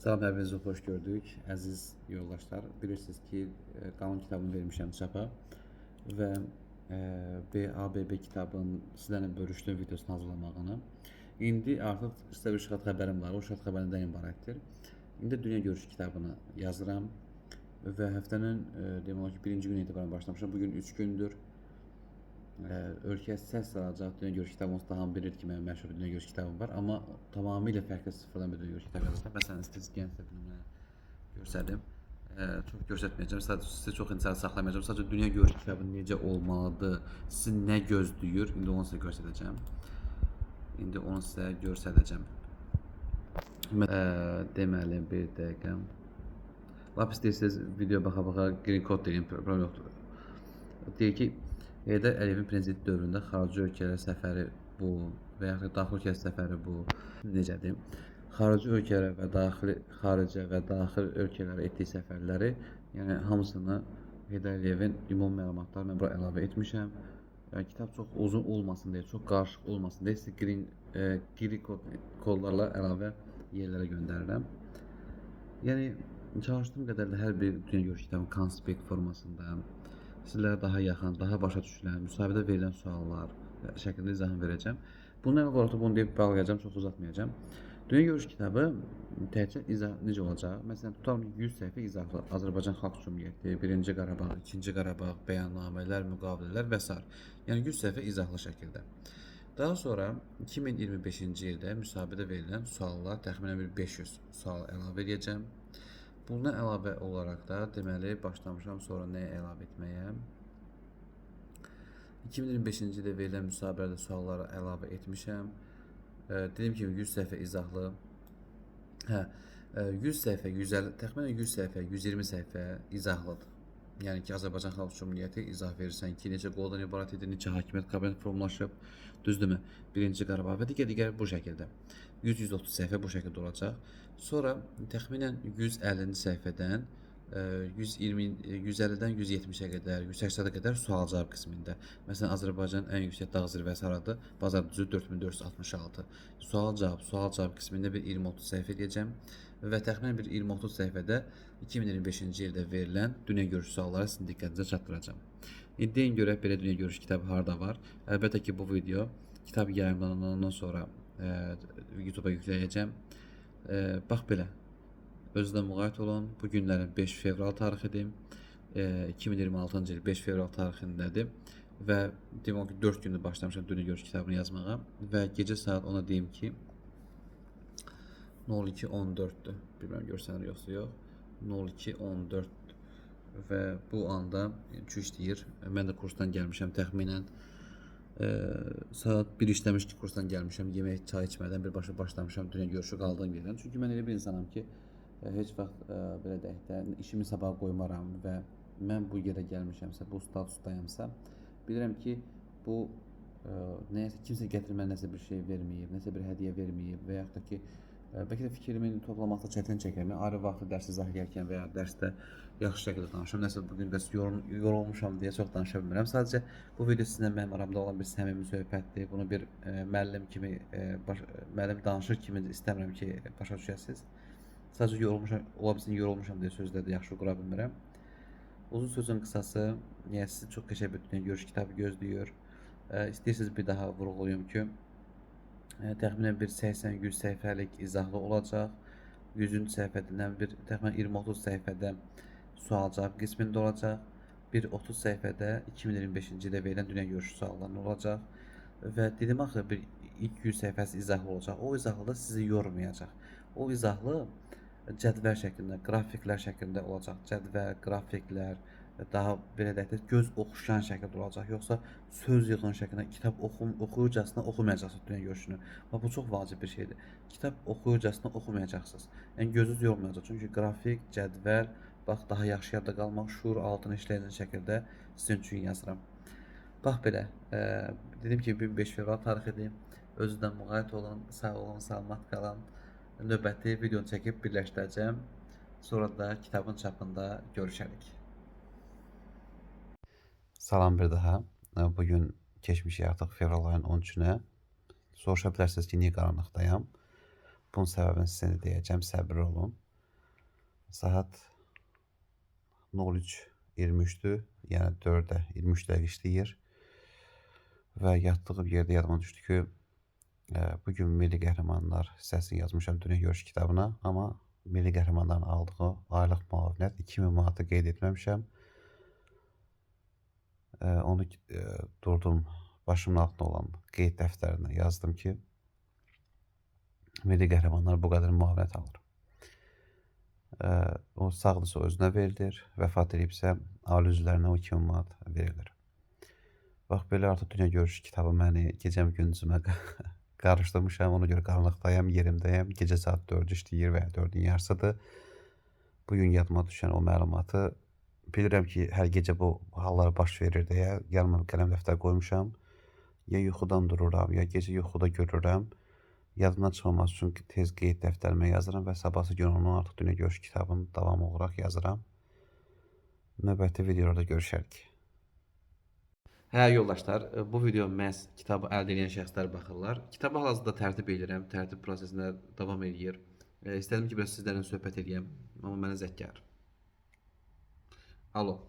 Salam, hər birinizi xoş gördük. Əziz yoldaşlar, bilirsiniz ki, qanun kitabını vermişəm çapa və ABB kitabının sizlərlə bölüşdüyüm videosunu hazırlamağını. İndi artıq sizə bir şad xəbərim var. O şad xəbər nədən ibarətdir? İndi dünya görüşü kitabını yazıram və həftənin demək ki, birinci günü etibarən başlamışam. Bugün 3 gündür. Ölkəyə səs salacaq dünya görüş kitabı onsuz da hamı bilir ki, mənim məşhur dünya görüş kitabım var, amma tamamilə fərqli sıfırdan bir dünya görüş kitabı yazmışam. Məsələn, istəyirsiniz gəlin sizə bunu göstərdim. Çox göstərməyəcəm, sadəcə sizə çox intizar saxlamayacağım. Sadəcə dünya görüş kitabı necə olmalıdır, sizi nə gözləyir, indi onu sizə göstərəcəm. Deməli, bir dəqiqə. Lap istəyirsiniz video baxa-baxa green code deyim, problem yoxdur. Deyir ki, Heydər Əliyevin prezident dövründə xarici ölkələrə səfəri bu və yaxud daxili ölkələrə səfəri bu necədir? Xarici ölkələrə və xaricə və daxil ölkələrə etdiyi səfərləri, yəni hamısını Heydər Əliyevin ümumi məlumatlarını mən bura əlavə etmişəm. Kitab çox uzun olmasın deyə, çox qarışıq olmasın deyə sizə green kodlarla əlavə yerlərə göndərirəm. Yəni çalışdığım qədər də hər bir dünya görüş kitabının konspekt formasında sizlərə daha yaxın, daha başa düşülən, müsahibədə verilən suallar şəklində izahını verəcəm. Bundan olaraq bunu deyib bağlayacağım, çox uzatmayacağım. Dünya görüş kitabı təkcə izah necə olacaq? Məsələn, tutalım 100 səhifə izahlı Azərbaycan Xalq Cümhuriyyəti, 1-ci Qarabağ, 2-ci Qarabağ, bəyannamələr, müqavilələr və s. Yəni 100 səhifə izahlı şəkildə. Daha sonra 2025-ci ildə müsahibədə verilən suallar təxminən bir 500 sual əlavə edəcəm. Bundan əlavə olaraq da deməli başlamışam sonra nəyə əlavə etməyə? 2025-ci ildə verilən müsahibədə sualları əlavə etmişəm. Dediyim kimi 100 səhifə izahlı. 100 səhifə, 150, təxminən 100 səhifə, 120 səhifə izahlıdır. Yəni ki, Azərbaycan Xalq Cümhuriyyəti izah verirsən ki, necə qoldan ibarət edir, necə hakimiyyət kabineti formalaşıb, düzdürmü? 1-ci Qarabağ və digər bu şəkildə. 100-130 səhifə bu şəkildə olacaq. Sonra təxminən 150-ci səhifədən 150-dən 170-ə qədər, 180-ə qədər sual-cavab qismində. Məsələn, Azərbaycanın ən yüksək dağ zirvəsi haradır? Bazar düzü 4466. Sual-cavab qismində bir 20-30 səhifə edəcəm və təxminən bir 20-30 səhifədə 2025-ci ildə verilən dünya görüşü sualları sizin diqqətinizə çatdıracağım. İndiyə görək belə dünya görüşü kitabı harda var? Əlbəttə ki, bu video kitab yayımlanandan sonra YouTube-a yükləyəcəm. Bax belə. Özünə müğayət olun. Bu günlərin 5 fevral tarixidir. 2026-cı il 5 fevral tarixindədir. Və demək ki, 4 gündür başlamışam dünya görüş kitabını yazmağa. Və gecə saat ona deyim ki 02:14-dür. Bilmirəm görsənir yoxsa yox. 02:14 və bu anda çü işləyir. Mən də kursdan gəlmişəm təxminən. Saat 1 işləmiş ki, kursdan gəlmişəm. Yemək, çay içmədən birbaşa başlamışam dünya görüşü qaldığım yerdən. Çünki mən elə bir insanam ki, heç vaxt belə deyək də işimi sabaha qoymaram və mən bu yerə gəlmişəmsə, bu statusdayamsa, bilirəm ki, bu nəyəsə kimsə gətirmə nəsə bir şey verməyib, nəsə bir hədiyyə verməyib və yaxud da ki, bəlkə də fikrimi toplamakda çətin çəkirəm. Ayrı vaxtı dərs izah edərkən və ya dərsdə yaxşı şəkildə danışıram. Nəsə bugün də yorulmuşam deyə çox danışa bilmirəm. Sadəcə bu video sizinlə mənim aramda olan bir səmimi söhbətdir. Bunu bir müəllim kimi, müəllim danışır kimi istəmirəm ki, başa düşəsiniz. Sadəcə yorulmuşam, ola bilsin yorulmuşam deyə sözləri yaxşı qura bilmirəm. Uzun sözün qısası, yəni sizi çox qəşəng bir dünya görüş kitabı gözləyir. İstəyirsiniz bir daha vurğulayım ki, təxminən bir 80-100 səhifəlik izahlı olacaq. 100-cü səhifədən bir təxminən 20-30 səhifədə sual-cavab qismində olacaq. Bir 30 səhifədə 2025-ci ildə verilən dünya görüşü suallarının olacaq. Və dedim axı bir ilk 100 səhifəsi izahlı olacaq. O izahlı da sizi yormayacaq. O izahlı cədvəl şəklində, qrafiklər şəklində olacaq. Cədvəl, qrafiklər, daha belə deyək də göz oxşayan şəkildə olacaq. Yoxsa söz yığın şəklində kitab oxuyucasına oxumayacaqsınız dünya görüşünü. Bu çox vacib bir şeydir. Kitab oxuyucasına oxumayacaqsınız. Yəni gözünüz yorulmayacaq. Çünki qrafik, cədvəl, bax daha yaxşı yadda qalmaq, şuur altını işləyən şəkildə sizin üçün yazıram. Bax belə. Dedim ki, 5 fevral tarixidir. Özünüzdən müğayət olun, sağ olun, salamat qalın. Növbəti video çəkib birləşdirəcəm. Sonra da kitabın çapında görüşərik. Salam bir daha. Bugün keçmişik artıq fevral ayının 13-ünə. Soruşa bilərsiniz ki, niyə qaranlıqdayam? Bunun səbəbini sizə deyəcəm, səbirli olun. Saat 03:23-dür. Yəni 4-ə 23 dəqiqə işləyir. Və yatdığım yerdə yadıma düşdü ki, bugün Milli Qəhrəmanlar hissəsini yazmışam Dünya Görüş kitabına. Amma Milli Qəhrəmanların aldığı aylıq müavinət 2000 manatı qeyd etməmişəm. Onu durdum başımın altında olan qeyd dəftərinə yazdım ki, Milli Qəhrəmanlar bu qədər müavinət alır. O sağdırsa özünə verilir, vəfat edibsə ailə üzvlərinə o 2000 manat verilir. Bax, belə artıq Dünya Görüş kitabı məni gecəm gündüzümə qarışdırmışam. Ona görə qaranlıqdayım, yerimdəyim. Gecə saat 4 işləyir və 4-ün yarısıdır. Bugün yadıma düşən o məlumatı bilirəm ki, hər gecə bu hallar baş verir deyə yanıma qələm dəftər qoymuşam. Ya yuxudan dururam, ya gecə yuxuda görürəm. Yadımdan çıxmaması üçün tez qeyd dəftərimə yazıram və sabahsı gün onu artıq Dünya Görüş kitabının davamı olaraq yazıram. Növbəti videoda görüşərik. Hə yoldaşlar, bu video məhz kitabı əldə edən şəxslər baxırlar. Kitabı hal-hazırda tərtib edirəm, tərtib prosesində davam edir. İstədim ki, biraz sizlərlə söhbət edeyim, amma mənə zəng gəlir. Alo.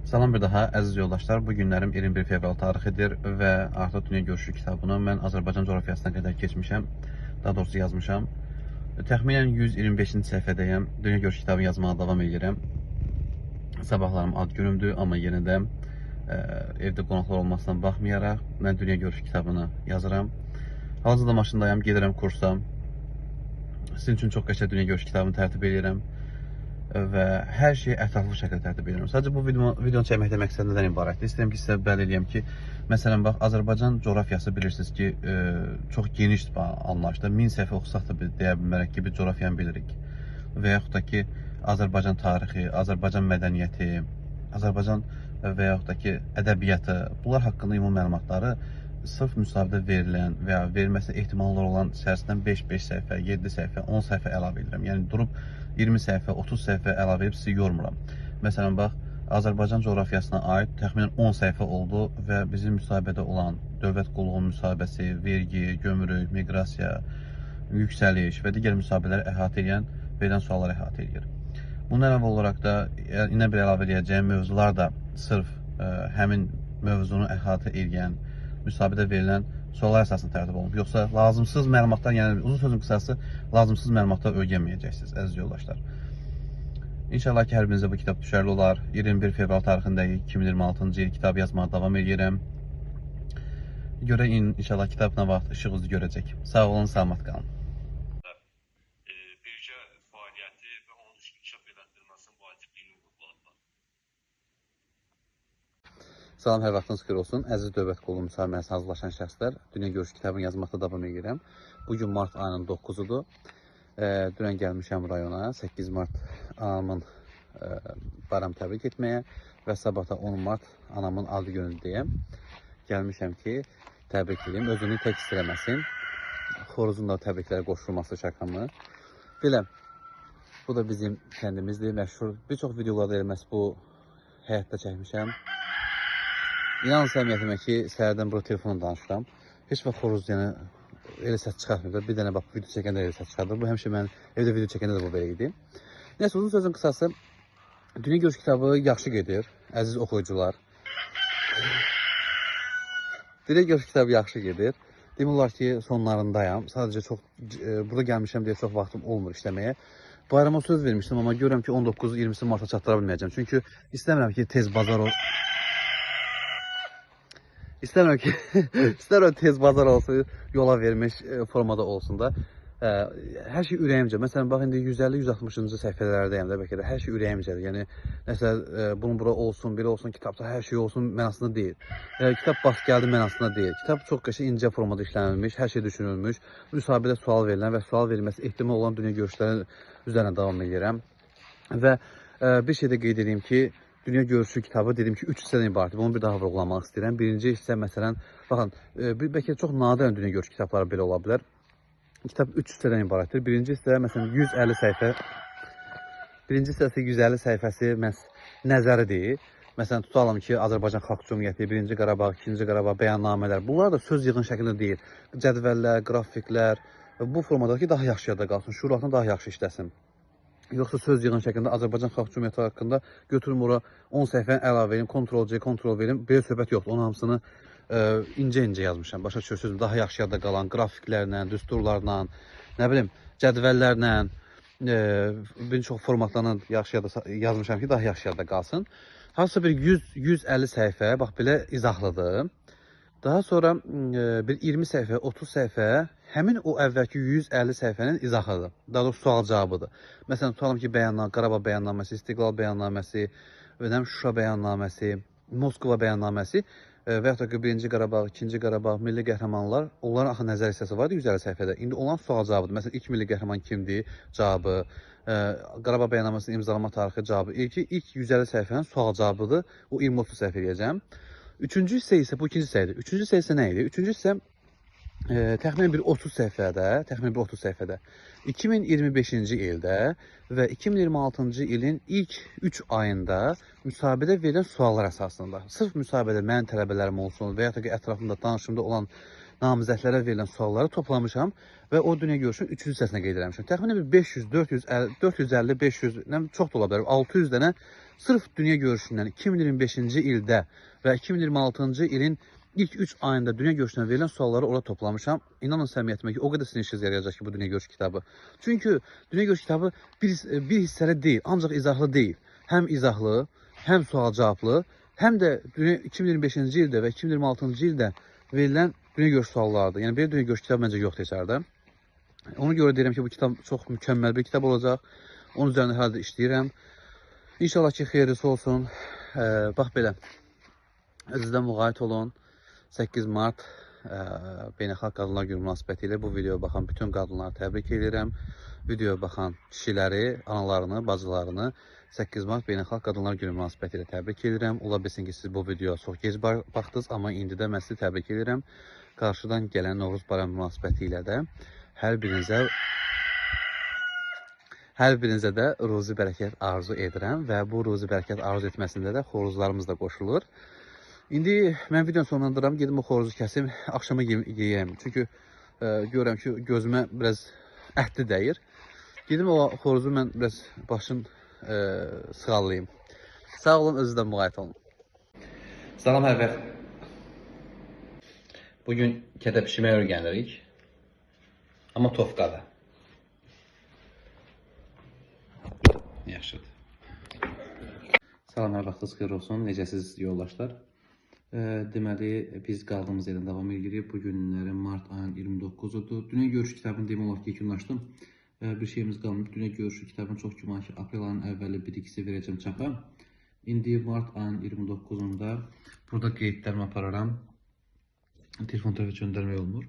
Salam bir daha əziz yoldaşlar. Bu günlərim 21 fevral tarixidir və artıq Dünya Görüşü kitabını mən Azərbaycan coğrafiyasına qədər keçmişəm. Daha doğrusu yazmışam. Təxminən 125-ci səhifədəyəm. Dünya Görüşü kitabını yazmağa davam edirəm. Sabahlarım ad günümdür, amma yenə də evdə qonaqlar olmasına baxmayaraq mən Dünya Görüşü kitabını yazıram. Hal-hazırda maşındayım, gedirəm kursa. Sizin üçün çox qəşəng Dünya Görüşü kitabını tərtib edirəm. Və hər şeyi ətraflı şəkildə tərtib edirəm. Sadəcə bu videonu çəkməkdə məqsəd nədən ibarətdir? İstəyirəm ki, sizə bəyan edeyim ki, məsələn, bax, Azərbaycan coğrafiyası bilirsiniz ki, çox geniş anlayışda 1000 səhifə oxusaq da deyə bilmərək ki, biz coğrafiyanı bilirik. Və yaxud da ki, Azərbaycan tarixi, Azərbaycan mədəniyyəti, Azərbaycan və yaxud da ki, ədəbiyyatı, bunlar haqqında ümumi məlumatları sırf müsahibədə verilən və ya verilməsi ehtimalları olan içərisindən 5 səhifə, 7 səhifə, 10 səhifə əlavə edirəm. Yəni durub 20 səhifə, 30 səhifə əlavə edib sizi yormuram. Məsələn, bax, Azərbaycan coğrafiyasına aid təxminən 10 səhifə oldu və bizim müsahibədə olan dövlət qulluğunun müsahibəsi, vergi, gömrük, miqrasiya, yüksəliş və digər müsahibələri əhatə edən verilən sualları əhatə edir. Bundan əvvəl olaraq da yine bir əlavə edəcəyim mövzular da sırf həmin mövzunu əhatə edən müsahibədə verilən suallar əsasında tərtib olunub. Yoxsa lazımsız məlumatlar, yəni uzun sözün qısası, lazımsız məlumatlar öyrənməyəcəksiniz, əziz yoldaşlar. İnşallah ki, hər birinizə bu kitab düşərli olar. 21 fevral tarixindəki 2026-cı il kitab yazmağa davam edirəm. Görək inşallah kitab nə vaxt işıq üzü görəcək. Sağ olun, salamat qalın. Birgə fəaliyyəti və onun inkişaf elətdirilməsinin vacibliyini vurğuladılar. Salam, hər vaxtınız xeyir olsun. Əziz dövlət qulluğu müsahibəsinə hazırlaşan şəxslər, Dünya Görüş kitabını yazmaqda davam edirəm. Bugün mart ayının 9-udur. Dünən gəlmişəm rayona, 8 mart anamın bayram təbrik etməyə və sabah da 10 mart anamın adı günündəyəm. Gəlmişəm ki, təbrik edeyim, özünü tək istələməsin. Xoruzun da təbriklərə qoşulması şəkamı. Biləm, bu da bizim kəndimizdir, məşhur. Bir çox videolarda eləməz bu həyatda çəkmişəm. İnan səmiyyətimə ki, səhərdən burada telefonla danışıram. Heç vaxt xoruz yəni elə səs çıxartmıyor. Bir dənə bax, video çəkəndə elə səs çıxardır. Bu həmişə mən evdə video çəkəndə də bu belə idi. Nəysə, uzun sözün qısası, Dünya Görüş kitabı yaxşı gedir, əziz oxuyucular. Dünya Görüş kitabı yaxşı gedir. Demək olar ki, sonlarındayam. Sadəcə çox, burada gəlmişəm deyə çox vaxtım olmur işləməyə. Bayrama söz vermişdim, amma görürəm ki, 19-20 marta çatdıra bilməyəcəm. Çünki istəmirəm ki, tez bazar o... İstəmirəm ki, istəmirəm tez bazar olsun, yola vermiş formada olsun da. Hər şey ürəyimcə. Məsələn, bax, indi 150-160-cı səhifələrdəyəm də, bəlkə də hər şey ürəyimcədir. Yəni, nəsə, bunun bura olsun, biri olsun, kitabda hər şey olsun mənasında deyil. Kitab baş gəldi mənasında deyil. Kitab çox qəşəng incə formada işlənilmiş, hər şey düşünülmüş. Müsahibədə sual verilən və sual verilməsi ehtimal olan dünya görüşləri üzərine davam edirəm. Və bir şey də qeyd edeyim ki, Dünya Görüşü kitabı dedim ki 3 hissədən ibarətdir. Bunu bir daha vurğulamaq istəyirəm. Birinci hissə məsələn, baxın, bəlkə çox nadir Dünya Görüşü kitabları belə ola bilər. Kitab 3 hissədən ibarətdir. Birinci hissə məsələn 150 səhifə. Birinci hissəsi 150 səhifəsi nəzəridir. Məsələn, tutalım ki, Azərbaycan Xalq Cümhuriyyəti, 1-ci Qarabağ, 2-ci Qarabağ, bəyannamələr. Bunlar da söz yığın şəklində deyil. Cədvəllər, qrafiklər bu formadakı daha yaxşı yada qalsın, şuurlatını daha yaxşı işləsin. yoxsa söz yığın şəklində Azərbaycan Xalq Cümhuriyyəti haqqında götürüm ora 10 səhifəni əlavə edim, Ctrl+C, Ctrl+V-lim. Belə söhbət yoxdur. Onun hamısını incə-incə yazmışam. Başa düşürsünüz, daha yaxşı yadda qalan qrafiklərlə, düsturlarla, nə bilim, cədvəllərlə, bir çox formatlarla yaxşı yadda yazmışam ki, daha yaxşı yadda qalsın. Hansısa bir 100-150 səhifə, bax belə izahlıdır. Daha sonra bir 20 səhifə, 30 səhifə həmin o əvvəlki 150 səhifənin izahıdır. Daha doğrusu sual cavabıdır. Məsələn, tutalım ki, Qarabağ bəyannaməsi, İstiqlal bəyannaməsi, Şuşa bəyannaməsi, Moskva bəyannaməsi və yaxud da ki, 1-ci Qarabağ, 2-ci Qarabağ, milli qəhrəmanlar, onların axı nəzər hissəsi var 150 səhifədə. İndi olan sual cavabıdır. Məsələn, ilk milli qəhrəman kimdir? Cavabı. Qarabağ bəyannamasının imzalama tarixi cavabı. İlk 150 səhifənin sual cavabıdır. O 20-30 səhifə eləyəcəm. Üçüncü hissə isə bu ikinci hissədir. Üçüncü hissə isə nə idi? Üçüncü hissə təxminən bir 30 səhifədə 2025-ci ildə və 2026-cı ilin ilk 3 ayında müsahibədə verilən suallar əsasında. Sırf müsahibədə mənim tələbələrim olsun və ya da ki, ətrafımda danışımda olan namizədlərə verilən sualları toplamışam və o dünya görüşün 3-cü hissəsinə qeyd etmişəm. Təxminən bir 500, 450, 500, çox da ola bilər, 600 dənə sırf dünya görüşündən 2025-ci ildə və 2026-cı ilin İlk 3 ayında dünya görüşündən verilən sualları orada toplamışam. İnanın səmiyyətimə ki, o qədər sizin işiniz yarayacaq ki, bu dünya görüş kitabı. Çünki dünya görüş kitabı bir hissəli deyil, ancaq izahlı deyil. Həm izahlı, həm sual-cavablı, həm də 2025-ci ildə və 2026-cı ildə verilən dünya görüş suallarıdır. Yəni, bir dünya görüş kitabı məncə yoxdur içəridə. Ona görə deyirəm ki, bu kitab çox mükəmməl bir kitab olacaq. Onun üzərində hələ də işləyirəm. İnşallah ki, xeyirlisi olsun. Bax belə, özünüzdən müğayət olun. 8 mart Beynəlxalq Qadınlar Günü münasibəti ilə bu videoya baxan bütün qadınları təbrik edirəm. Videoya baxan kişiləri, analarını, bacılarını 8 mart Beynəlxalq Qadınlar Günü münasibəti ilə təbrik edirəm. Ola bilsin ki, siz bu videoya çox gec baxdınız, amma indi də mən sizi təbrik edirəm. Qarşıdan gələn Novruz bayramı münasibəti ilə də hər birinizə də ruzi bərəkət arzu edirəm və bu ruzi bərəkət arzu etməsində də xoruzlarımız da qoşulur. İndi mən videonu sonlandırıram, gedim o xoruzu kəsim, axşama yeyəm. Çünki görürəm ki, gözümə biraz ətli dəyir. Gedim o xoruzu mən biraz başın sığallayayım. Sağ olun, özünüzdən müğayət olun. Salam, hər bəxt. Bugün kədə pişirməyi öyrənirik. Amma tovqada. Yaxşıdır. Salam, hər vaxtınız xeyir olsun. Necəsiz yoldaşlar? Deməli, biz qaldığımız yerdən davam edirik. Bu günlərin mart ayının 29-udur. Dünya görüşü kitabını demək olar ki, yekunlaşdım. Bir şeyimiz qalmır. Dünya görüşü kitabını çox güman ki, aprel ayının əvvəli 1-2-si verəcəm çapa. İndi mart ayının 29-unda burada qeydlərimi apararam. Telefon tərəfə göndərmək olmur.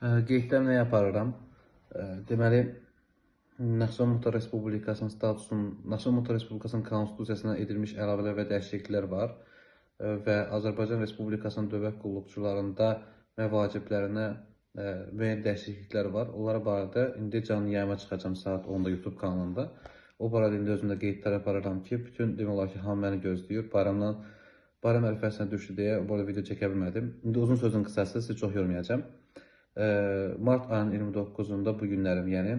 Qeydlərimi nəyə apararam? Deməli, Naxçıvan Muxtar Respublikasının statusunun, Naxçıvan Muxtar Respublikasının konstitusiyasına edilmiş əlavələr və dəyişikliklər var. Və Azərbaycan Respublikasının dövlət qulluqçularında və vaciblərinə müəyyən dəyişikliklər var. Onlara barədə indi canlı yayıma çıxacağım saat 10-da YouTube kanalında. O barədə indi özümdə qeydlər apararam ki, bütün demək olar ki, hamı məni gözləyir. Bayram ərəfəsinə düşdü deyə bu video çəkə bilmədim. İndi uzun sözün qısası sizi çox yormayacağım. Mart ayının 29-unda bu günlərim, yəni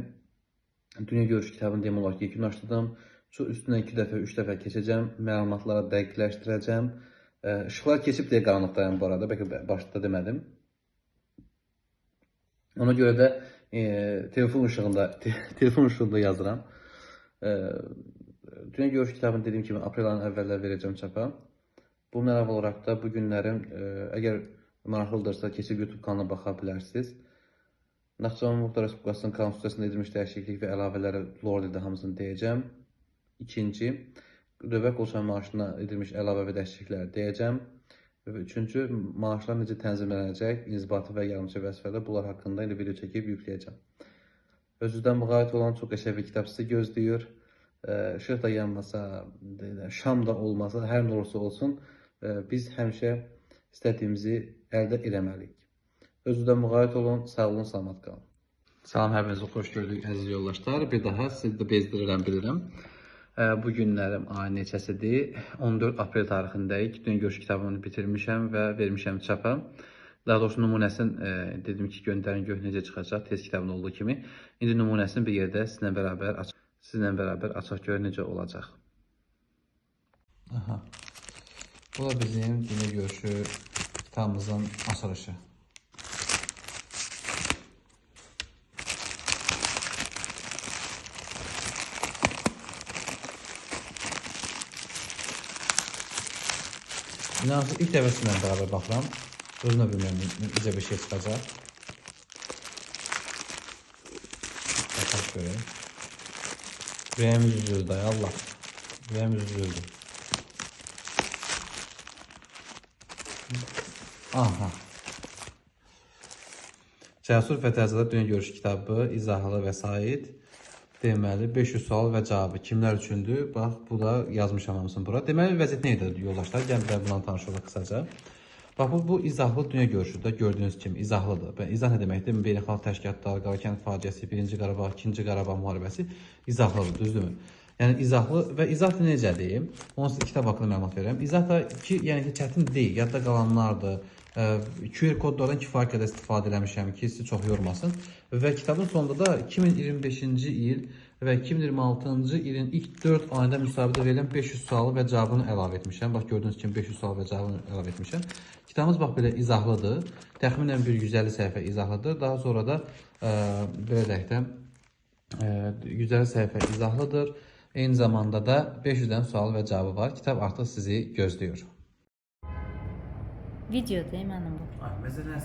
dünya görüş kitabını demək olar ki, yekunlaşdırdım. Üstündən 2 dəfə, 3 dəfə keçəcəm, məlumatları dəqiqləşdirəcəm. Işıqlar keçib deyə qaranlıqdayım bu arada, bəlkə başda demədim. Ona görə də telefon ışığında yazıram. Dünya görüş kitabını dediyim kimi aprel ayının əvvəllər verəcəm çapa. Bu mənav olaraq da bu günlərim, əgər maraqlıdırsa keçib YouTube kanalına baxa bilərsiniz. Naxçıvan Muxtar Respublikasının konstitusiyasında edilmiş dəyişiklik və əlavələri lor dildə hamısını deyəcəm. İkinci, dövlət qulluqçuları maaşına edilmiş əlavə və dəyişiklikləri deyəcəm. Və üçüncü, maaşlar necə tənzimlənəcək, inzibati və yarımçı vəzifələr, bunlar haqqında indi video çəkib yükləyəcəm. Özünüzdən müğayət olan çox qəşəng bir kitab sizi gözləyir. Işıq da yanmasa, şam da olmasa, hər nə olursa olsun, biz həmişə istədiyimizi əldə eləməliyik. Özünüzdən müğayət olun, sağ olun, salamat qalın. Salam, hər birinizi xoş gördük əziz yoldaşlar. Bir daha sizi də bezdirirəm, bilirəm. Bu günlərim ayın neçəsidir? 14 aprel tarixindəyik. Dünya görüş kitabını bitirmişəm və vermişəm çapa. Daha doğrusu nümunəsini dedim ki, göndərin gör necə çıxacaq, test kitabında olduğu kimi. İndi nümunəsini bir yerdə sizinlə bərabər sizinlə bərabər açaq görək necə olacaq. Aha. Bu da bizim dünya görüşü kitabımızın açılışı. İnanın ilk dəfə sizinlə bərabər baxıram. Özümə bilmirəm necə bir şey çıxacaq. Baxaq görək. Ürəyimiz üzüldü day Allah. Ürəyimiz üzüldü. Aha. Cəsur Fətəlizadə Dünya Görüşü kitabı, izahlı vəsait. Deməli 500 sual və cavabı kimlər üçündür? Bax, bu da yazmışam hamısını bura. Deməli vəziyyət nə idi yoldaşlar? Gəlin də bundan tanış olaq qısaca. Bax, bu izahlı dünya görüşüdür. Gördüyünüz kimi izahlıdır. Və izah nə deməkdir? Beynəlxalq təşkilatlar, Qarakənd faciəsi, 1-ci Qarabağ, 2-ci Qarabağ müharibəsi izahlıdır, düzdürmü? Yəni izahlı və izah da necədir? Onu sizə kitab haqqında məlumat verirəm. İzah da ki, yəni ki, çətin deyil, yadda qalanlardır. QR kodlardan kifayət qədər istifadə eləmişəm ki, sizi çox yormasın. Və kitabın sonunda da 2025-ci il və 2026-cı ilin ilk 4 ayında müsabiqədə verilən 500 sualı və cavabını əlavə etmişəm. Bax, gördüyünüz kimi 500 sual və cavabını əlavə etmişəm. Kitabımız bax belə izahlıdır. Təxminən bir 150 səhifə izahlıdır. Daha sonra da belə deyək də 150 səhifə izahlıdır. Eyni zamanda da 500-dən sual və cavabı var. Kitab artıq sizi gözləyir. Videoda mənim bu. Məsələn,